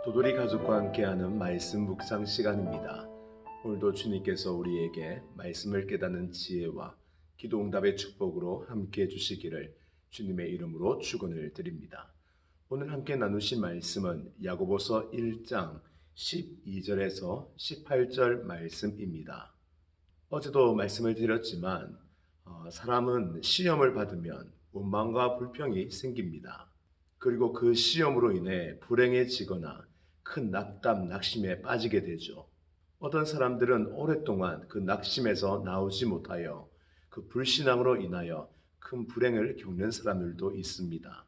도돌이 가족과 함께하는 말씀 묵상 시간입니다. 오늘도 주님께서 우리에게 말씀을 깨닫는 지혜와 기도 응답의 축복으로 함께해 주시기를 주님의 이름으로 축원을 드립니다. 오늘 함께 나누신 말씀은 야고보서 1장 12절에서 18절 말씀입니다. 어제도 말씀을 드렸지만 사람은 시험을 받으면 원망과 불평이 생깁니다. 그리고 그 시험으로 인해 불행해지거나 큰 낙담, 낙심에 빠지게 되죠. 어떤 사람들은 오랫동안 그 낙심에서 나오지 못하여 그 불신앙으로 인하여 큰 불행을 겪는 사람들도 있습니다.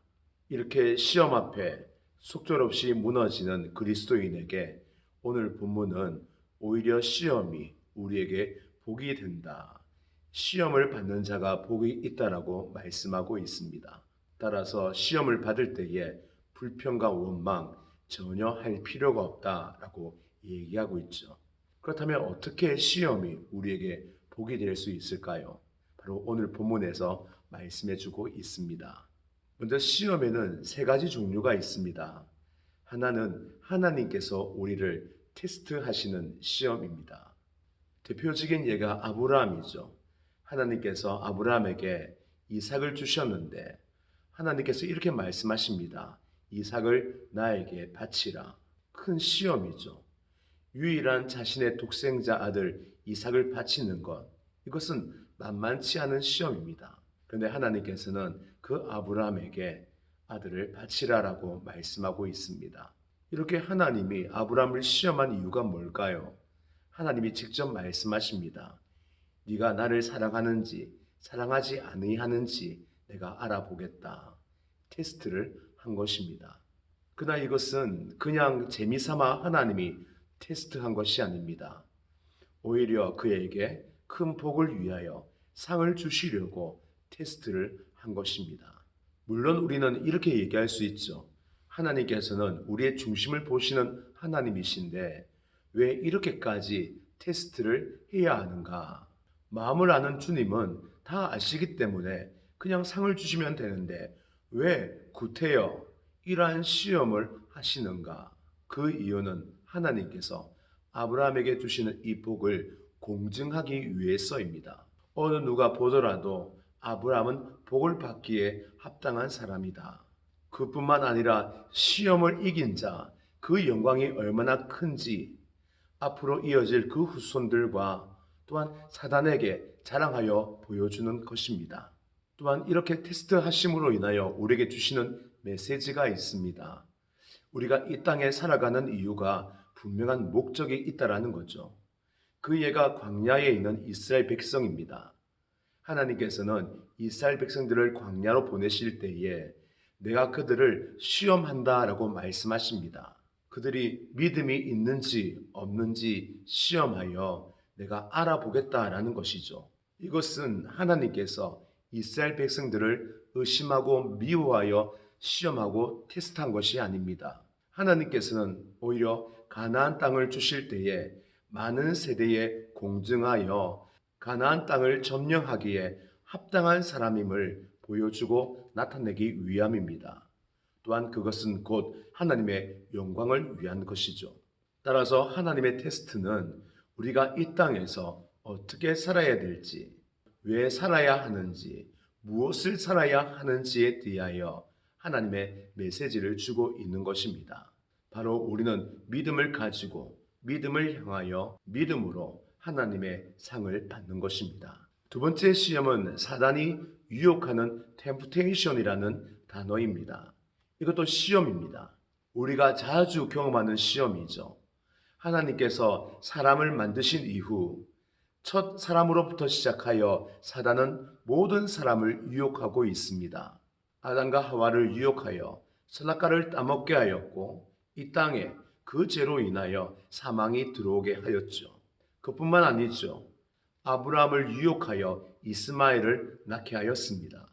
이렇게 시험 앞에 속절없이 무너지는 그리스도인에게 오늘 본문은 오히려 시험이 우리에게 복이 된다. 시험을 받는 자가 복이 있다라고 말씀하고 있습니다. 따라서 시험을 받을 때에 불평과 원망 전혀 할 필요가 없다라고 얘기하고 있죠. 그렇다면 어떻게 시험이 우리에게 복이 될 수 있을까요? 바로 오늘 본문에서 말씀해 주고 있습니다. 먼저 시험에는 세 가지 종류가 있습니다. 하나는 하나님께서 우리를 테스트하시는 시험입니다. 대표적인 예가 아브라함이죠. 하나님께서 아브라함에게 이삭을 주셨는데 하나님께서 이렇게 말씀하십니다. 이삭을 나에게 바치라. 큰 시험이죠. 유일한 자신의 독생자 아들 이삭을 바치는 것, 이것은 만만치 않은 시험입니다. 그런데 하나님께서는 그 아브라함에게 아들을 바치라라고 말씀하고 있습니다. 이렇게 하나님이 아브라함을 시험한 이유가 뭘까요? 하나님이 직접 말씀하십니다. 네가 나를 사랑하는지 사랑하지 아니하는지 내가 알아보겠다. 테스트를 한 것입니다. 그러나 이것은 그냥 재미삼아 하나님이 테스트한 것이 아닙니다. 오히려 그에게 큰 복을 위하여 상을 주시려고 테스트를 한 것입니다. 물론 우리는 이렇게 얘기할 수 있죠. 하나님께서는 우리의 중심을 보시는 하나님이신데 왜 이렇게까지 테스트를 해야 하는가? 마음을 아는 주님은 다 아시기 때문에 그냥 상을 주시면 되는데 왜 구태여 이러한 시험을 하시는가? 그 이유는 하나님께서 아브라함에게 주시는 이 복을 공증하기 위해서입니다. 어느 누가 보더라도 아브라함은 복을 받기에 합당한 사람이다. 그뿐만 아니라 시험을 이긴 자, 그 영광이 얼마나 큰지 앞으로 이어질 그 후손들과 또한 사단에게 자랑하여 보여주는 것입니다. 또한 이렇게 테스트하심으로 인하여 우리에게 주시는 메시지가 있습니다. 우리가 이 땅에 살아가는 이유가 분명한 목적이 있다라는 거죠. 그 예가 광야에 있는 이스라엘 백성입니다. 하나님께서는 이스라엘 백성들을 광야로 보내실 때에 내가 그들을 시험한다라고 말씀하십니다. 그들이 믿음이 있는지 없는지 시험하여 내가 알아보겠다라는 것이죠. 이것은 하나님께서 이스라엘 백성들을 의심하고 미워하여 시험하고 테스트한 것이 아닙니다. 하나님께서는 오히려 가나안 땅을 주실 때에 많은 세대에 공증하여 가나안 땅을 점령하기에 합당한 사람임을 보여주고 나타내기 위함입니다. 또한 그것은 곧 하나님의 영광을 위한 것이죠. 따라서 하나님의 테스트는 우리가 이 땅에서 어떻게 살아야 될지, 왜 살아야 하는지, 무엇을 살아야 하는지에 대하여 하나님의 메시지를 주고 있는 것입니다. 바로 우리는 믿음을 가지고 믿음을 향하여 믿음으로 하나님의 상을 받는 것입니다. 두 번째 시험은 사단이 유혹하는 템프테이션이라는 단어입니다. 이것도 시험입니다. 우리가 자주 경험하는 시험이죠. 하나님께서 사람을 만드신 이후 첫 사람으로부터 시작하여 사단은 모든 사람을 유혹하고 있습니다. 아담과 하와를 유혹하여 선악과를 따먹게 하였고 이 땅에 그 죄로 인하여 사망이 들어오게 하였죠. 그뿐만 아니죠. 아브라함을 유혹하여 이스마엘을 낳게 하였습니다.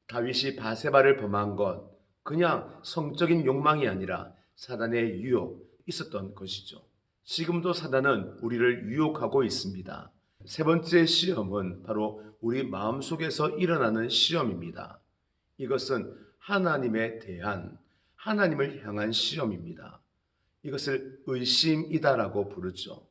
다윗이 바세바를 범한 것 그냥 성적인 욕망이 아니라 사단의 유혹 있었던 것이죠. 지금도 사단은 우리를 유혹하고 있습니다. 세 번째 시험은 바로 우리 마음속에서 일어나는 시험입니다. 이것은 하나님에 대한 하나님을 향한 시험입니다. 이것을 의심이다라고 부르죠.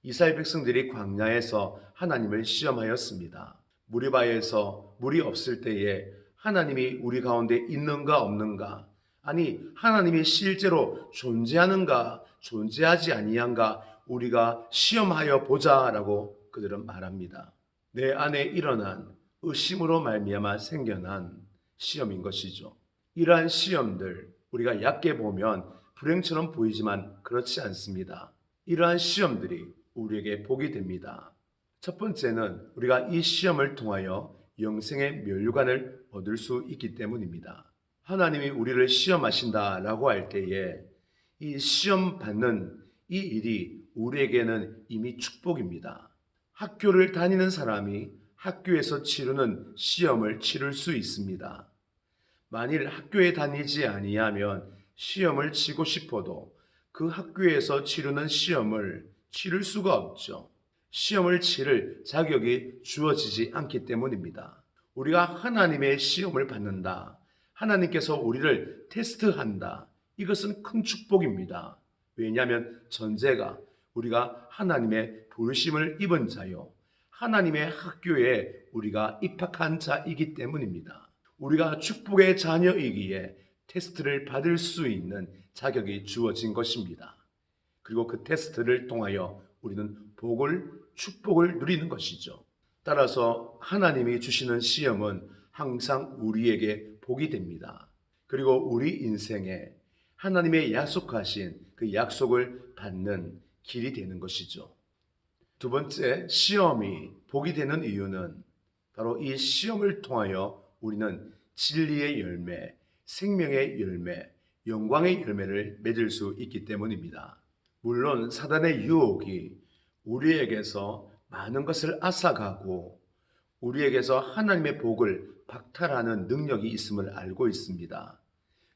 이스라엘 백성들이 광야에서 하나님을 시험하였습니다. 무리바에서 물이 없을 때에 하나님이 우리 가운데 있는가 없는가, 아니 하나님이 실제로 존재하는가 존재하지 아니한가 우리가 시험하여 보자라고 그들은 말합니다. 내 안에 일어난 의심으로 말미암아 생겨난 시험인 것이죠. 이러한 시험들 우리가 얕게 보면 불행처럼 보이지만 그렇지 않습니다. 이러한 시험들이 우리에게 복이 됩니다. 첫 번째는 우리가 이 시험을 통하여 영생의 면류관을 얻을 수 있기 때문입니다. 하나님이 우리를 시험하신다라고 할 때에 이 시험 받는 이 일이 우리에게는 이미 축복입니다. 학교를 다니는 사람이 학교에서 치르는 시험을 치를 수 있습니다. 만일 학교에 다니지 아니하면 시험을 치고 싶어도 그 학교에서 치르는 시험을 치를 수가 없죠. 시험을 치를 자격이 주어지지 않기 때문입니다. 우리가 하나님의 시험을 받는다, 하나님께서 우리를 테스트한다, 이것은 큰 축복입니다. 왜냐하면 전제가 우리가 하나님의 부르심을 입은 자요, 하나님의 학교에 우리가 입학한 자이기 때문입니다. 우리가 축복의 자녀이기에 테스트를 받을 수 있는 자격이 주어진 것입니다. 그리고 그 테스트를 통하여 우리는 축복을 누리는 것이죠. 따라서 하나님이 주시는 시험은 항상 우리에게 복이 됩니다. 그리고 우리 인생에 하나님의 약속하신 그 약속을 받는 길이 되는 것이죠. 두 번째, 시험이 복이 되는 이유는 바로 이 시험을 통하여 우리는 진리의 열매, 생명의 열매, 영광의 열매를 맺을 수 있기 때문입니다. 물론 사단의 유혹이 우리에게서 많은 것을 앗아가고 우리에게서 하나님의 복을 박탈하는 능력이 있음을 알고 있습니다.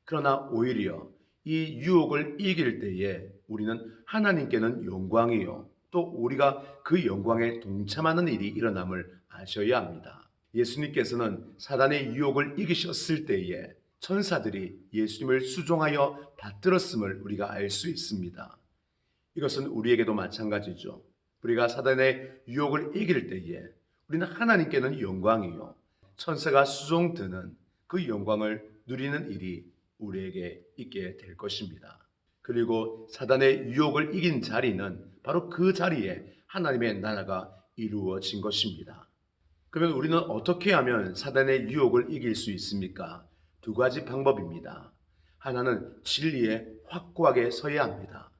그러나 오히려 이 유혹을 이길 때에 우리는 하나님께는 영광이요, 또 우리가 그 영광에 동참하는 일이 일어남을 아셔야 합니다. 예수님께서는 사단의 유혹을 이기셨을 때에 천사들이 예수님을 수종하여 받들었음을 우리가 알 수 있습니다. 이것은 우리에게도 마찬가지죠. 우리가 사단의 유혹을 이길 때에 우리는 하나님께는 영광이요, 천사가 수종드는 그 영광을 누리는 일이 우리에게 있게 될 것입니다. 그리고 사단의 유혹을 이긴 자리는 바로 그 자리에 하나님의 나라가 이루어진 것입니다. 그러면 우리는 어떻게 하면 사단의 유혹을 이길 수 있습니까? 두 가지 방법입니다. 하나는 진리에 확고하게 서야 합니다.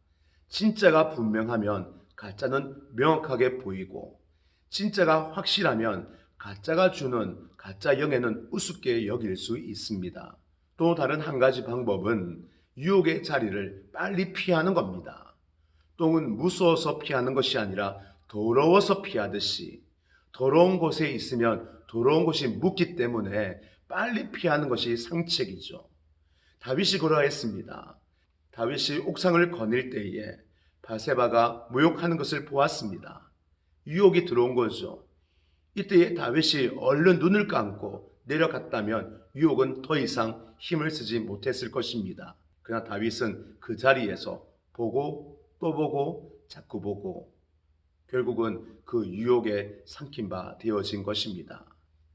진짜가 분명하면 가짜는 명확하게 보이고, 진짜가 확실하면 가짜가 주는 가짜 영에는 우습게 여길 수 있습니다. 또 다른 한 가지 방법은 유혹의 자리를 빨리 피하는 겁니다. 똥은 무서워서 피하는 것이 아니라 더러워서 피하듯이, 더러운 곳에 있으면 더러운 곳이 묻기 때문에 빨리 피하는 것이 상책이죠. 다윗이 그러했습니다. 다윗이 옥상을 거닐 때에 바세바가 모욕하는 것을 보았습니다. 유혹이 들어온 거죠. 이때에 다윗이 얼른 눈을 감고 내려갔다면 유혹은 더 이상 힘을 쓰지 못했을 것입니다. 그러나 다윗은 그 자리에서 보고 또 보고 자꾸 보고 결국은 그 유혹에 삼킨 바 되어진 것입니다.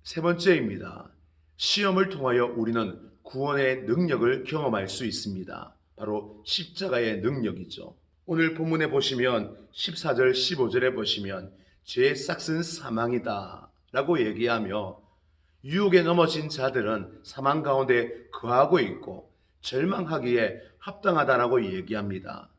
세 번째입니다. 시험을 통하여 우리는 구원의 능력을 경험할 수 있습니다. 바로 십자가의 능력이죠. 오늘 본문에 보시면 14절 15절에 보시면 죄의 싹은 사망이다 라고 얘기하며 유혹에 넘어진 자들은 사망 가운데 거하고 있고 절망하기에 합당하다라고 얘기합니다.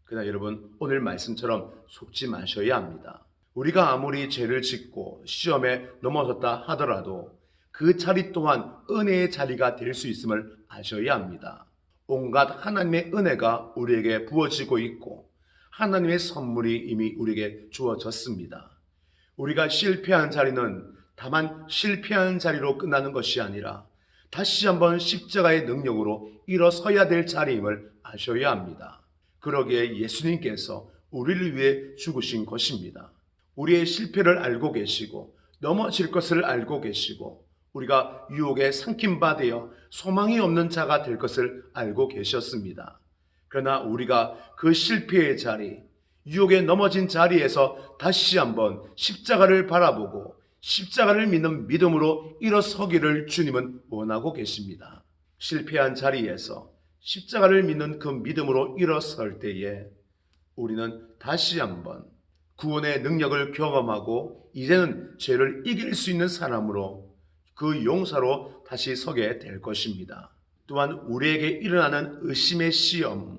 그러나 여러분, 오늘 말씀처럼 속지 마셔야 합니다. 우리가 아무리 죄를 짓고 시험에 넘어졌다 하더라도 그 자리 또한 은혜의 자리가 될 수 있음을 아셔야 합니다. 온갖 하나님의 은혜가 우리에게 부어지고 있고 하나님의 선물이 이미 우리에게 주어졌습니다. 우리가 실패한 자리는 다만 실패한 자리로 끝나는 것이 아니라 다시 한번 십자가의 능력으로 일어서야 될 자리임을 아셔야 합니다. 그러기에 예수님께서 우리를 위해 죽으신 것입니다. 우리의 실패를 알고 계시고 넘어질 것을 알고 계시고 우리가 유혹에 삼킨 바 되어 소망이 없는 자가 될 것을 알고 계셨습니다. 그러나 우리가 그 실패의 자리, 유혹에 넘어진 자리에서 다시 한번 십자가를 바라보고 십자가를 믿는 믿음으로 일어서기를 주님은 원하고 계십니다. 실패한 자리에서 십자가를 믿는 그 믿음으로 일어설 때에 우리는 다시 한번 구원의 능력을 경험하고 이제는 죄를 이길 수 있는 사람으로 그 용사로 다시 서게 될 것입니다. 또한 우리에게 일어나는 의심의 시험,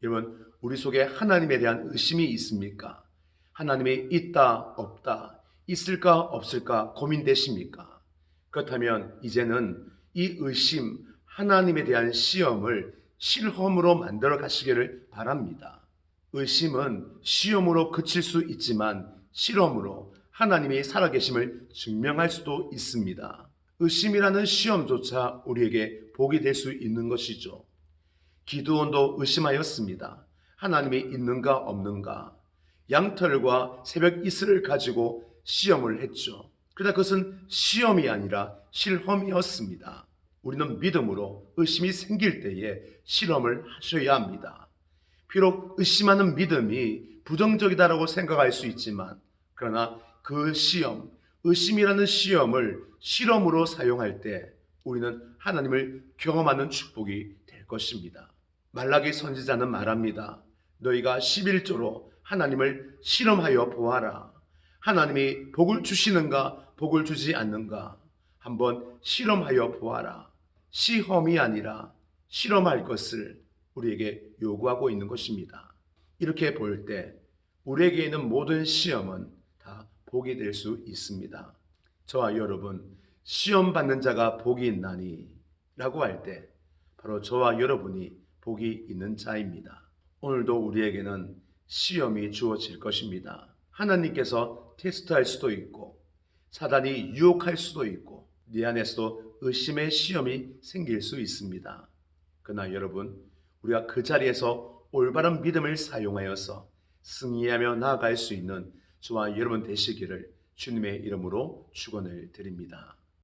여러분 우리 속에 하나님에 대한 의심이 있습니까? 하나님이 있다 없다, 있을까 없을까 고민되십니까? 그렇다면 이제는 이 의심, 하나님에 대한 시험을 실험으로 만들어 가시기를 바랍니다. 의심은 시험으로 그칠 수 있지만 실험으로 하나님이 살아계심을 증명할 수도 있습니다. 의심이라는 시험조차 우리에게 복이 될 수 있는 것이죠. 기드온도 의심하였습니다. 하나님이 있는가 없는가. 양털과 새벽 이슬을 가지고 시험을 했죠. 그러나 그것은 시험이 아니라 실험이었습니다. 우리는 믿음으로 의심이 생길 때에 실험을 하셔야 합니다. 비록 의심하는 믿음이 부정적이다라고 생각할 수 있지만 그러나 그 시험, 의심이라는 시험을 실험으로 사용할 때 우리는 하나님을 경험하는 축복이 될 것입니다. 말라기 선지자는 말합니다. 너희가 11조로 하나님을 실험하여 보아라. 하나님이 복을 주시는가 복을 주지 않는가 한번 실험하여 보아라. 시험이 아니라 실험할 것을 우리에게 요구하고 있는 것입니다. 이렇게 볼 때 우리에게 있는 모든 시험은 다 복이 될 수 있습니다. 저와 여러분, 시험 받는 자가 복이 있나니 라고 할 때 바로 저와 여러분이 복이 있는 자입니다. 오늘도 우리에게는 시험이 주어질 것입니다. 하나님께서 테스트할 수도 있고 사단이 유혹할 수도 있고 네 안에서도 의심의 시험이 생길 수 있습니다. 그러나 여러분, 우리가 그 자리에서 올바른 믿음을 사용하여서 승리하며 나아갈 수 있는 저와 여러분 되시기를 주님의 이름으로 축원을 드립니다.